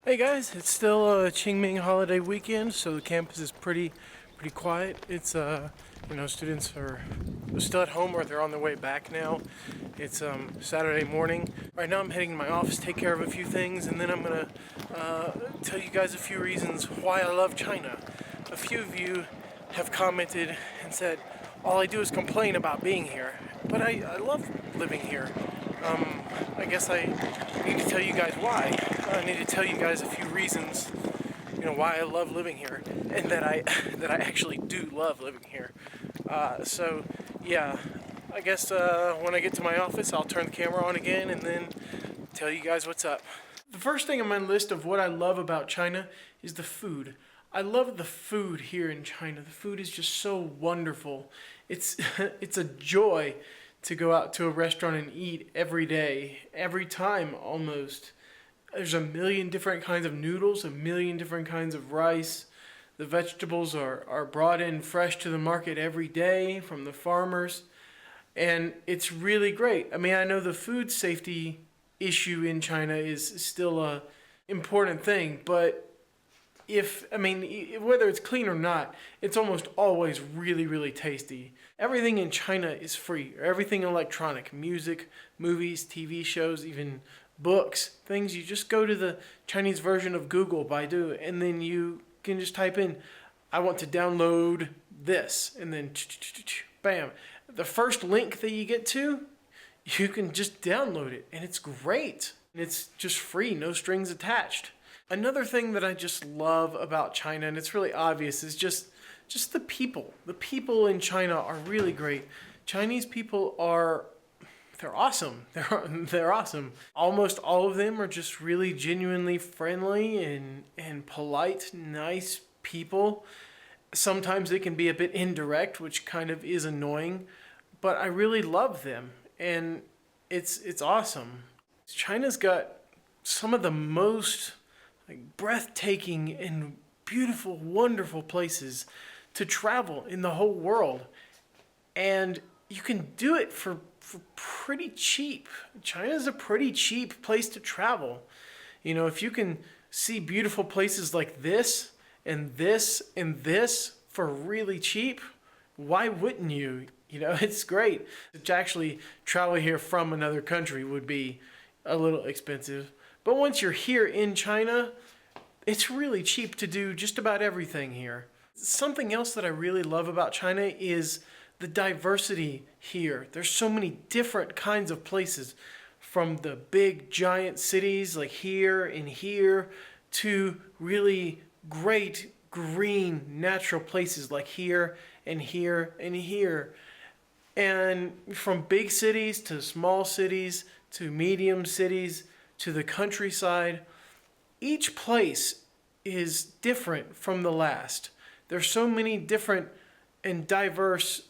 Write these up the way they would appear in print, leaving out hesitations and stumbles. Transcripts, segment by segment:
Hey guys, it's still Qingming holiday weekend, so the campus is pretty quiet. It's students are still at home or they're on their way back now. It's Saturday morning. Right now I'm heading to my office, take care of a few things, and then I'm gonna tell you guys a few reasons why I love China. A few of you have commented and said all I do is complain about being here, but I love living here. I guess I need to tell you guys why. I need to tell you guys a few reasons, why I love living here, and that I that I actually do love living here. So yeah, I guess when I get to my office, I'll turn the camera on again and then tell you guys what's up. The first thing on my list of what I love about China is the food. I love the food here in China. The food is just so wonderful. It's it's a joy to go out to a restaurant and eat every day, every time almost. There's a million different kinds of noodles, a million different kinds of rice. The vegetables are brought in fresh to the market every day from the farmers. And it's really great. I mean, I know the food safety issue in China is still a important thing, but whether it's clean or not, it's almost always really tasty. Everything in China is free. Everything electronic, music, movies, TV shows, even books, things. You just go to the Chinese version of Google, Baidu, and then you can just type in, I want to download this, and then bam. The first link that you get to, you can just download it, and it's great. It's just free, no strings attached. Another thing that I just love about China, and it's really obvious, is just the people. The people in China are really great. Chinese people they're awesome. They're awesome. Almost all of them are just really genuinely friendly and polite, nice people. Sometimes they can be a bit indirect, which kind of is annoying, but I really love them, and it's awesome. China's got some of the most breathtaking and beautiful, wonderful places to travel in the whole world. And you can do it for pretty cheap. China's a pretty cheap place to travel. If you can see beautiful places like this and this and this for really cheap, why wouldn't you? It's great. To actually travel here from another country would be a little expensive. But once you're here in China, it's really cheap to do just about everything here. Something else that I really love about China is the diversity here. There's so many different kinds of places, from the big giant cities like here and here to really great green natural places like here and here and here. And from big cities to small cities to medium cities to the countryside, each place is different from the last. There's so many different and diverse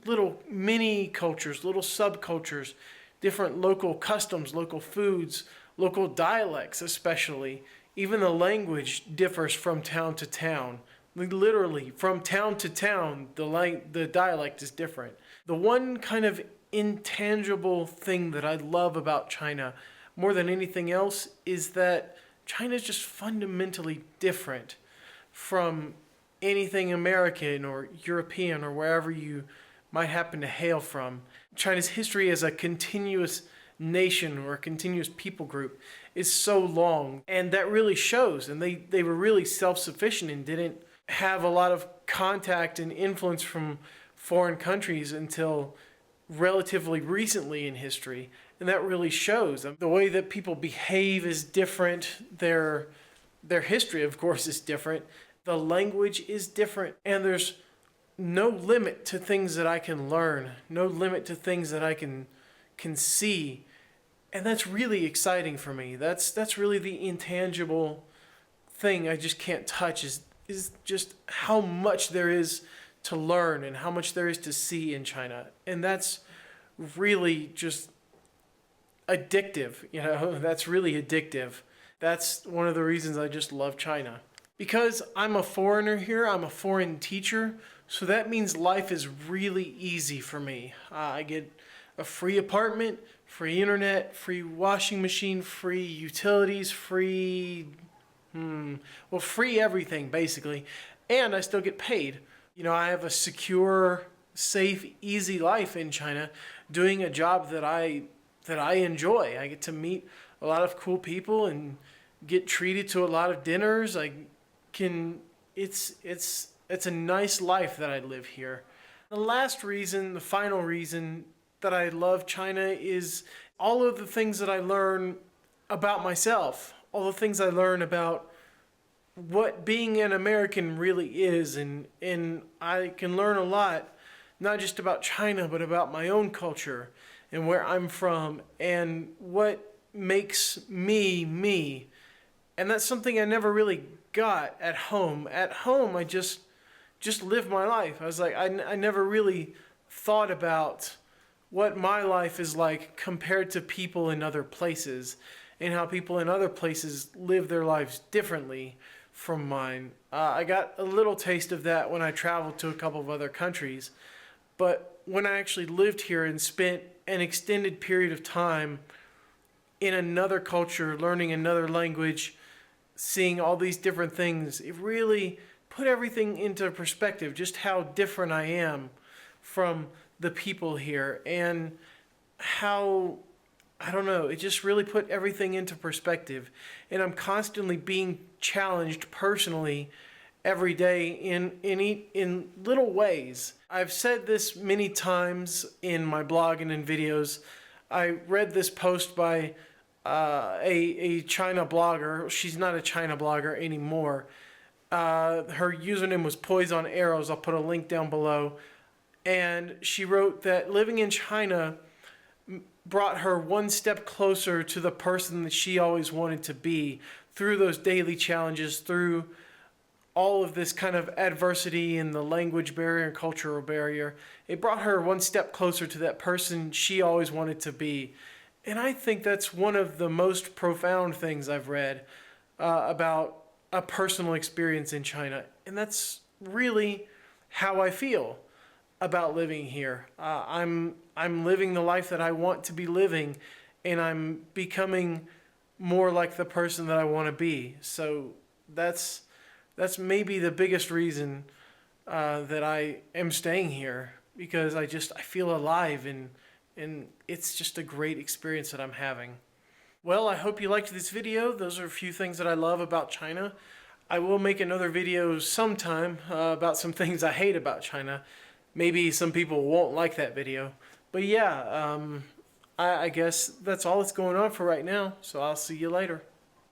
little mini cultures, little subcultures, different local customs, local foods, local dialects especially. Even the language differs from town to town. Literally, from town to town, the dialect is different. The one kind of intangible thing that I love about China more than anything else is that China is just fundamentally different from anything American or European or wherever you might happen to hail from. China's history as a continuous nation or a continuous people group is so long, and that really shows. And they were really self-sufficient and didn't have a lot of contact and influence from foreign countries until relatively recently in history. And that really shows. The way that people behave is different. Their history, of course, is different. The language is different. And there's no limit to things that I can learn. No limit to things that I can see. And that's really exciting for me. That's really the intangible thing I just can't touch is just how much there is to learn and how much there is to see in China. And that's really just addictive, that's really addictive. That's one of the reasons I just love China. Because I'm a foreigner here, I'm a foreign teacher, so that means life is really easy for me. I get a free apartment, free internet, free washing machine, free utilities, free Well, free everything basically, and I still get paid. I have a secure, safe, easy life in China, doing a job that I enjoy. I get to meet a lot of cool people and get treated to a lot of dinners. I can it's a nice life that I live here. The last reason, the final reason that I love China is all of the things that I learn about myself, all the things I learn about what being an American really is, and I can learn a lot, not just about China, but about my own culture and where I'm from and what makes me me. And that's something I never really got at home. At home, I just live my life. I was like, I never really thought about what my life is like compared to people in other places and how people in other places live their lives differently from mine. I got a little taste of that when I traveled to a couple of other countries, but when I actually lived here and spent an extended period of time in another culture, learning another language, seeing all these different things, it really put everything into perspective, just how different I am from the people here and how, I don't know, it just really put everything into perspective. And I'm constantly being challenged personally every day in little ways. I've said this many times in my blog and in videos. I read this post by a China blogger. She's not a China blogger anymore. Her username was Poison Arrows. I'll put a link down below. And she wrote that living in China brought her one step closer to the person that she always wanted to be through those daily challenges, through all of this kind of adversity and the language barrier and cultural barrier. It brought her one step closer to that person she always wanted to be. And I think that's one of the most profound things I've read about a personal experience in China. And that's really how I feel about living here. I'm living the life that I want to be living, and I'm becoming more like the person that I want to be. So that's maybe the biggest reason that I am staying here, because I feel alive, and it's just a great experience that I'm having. Well, I hope you liked this video. Those are a few things that I love about China. I will make another video sometime about some things I hate about China. Maybe some people won't like that video. But yeah, I guess that's all that's going on for right now. So I'll see you later.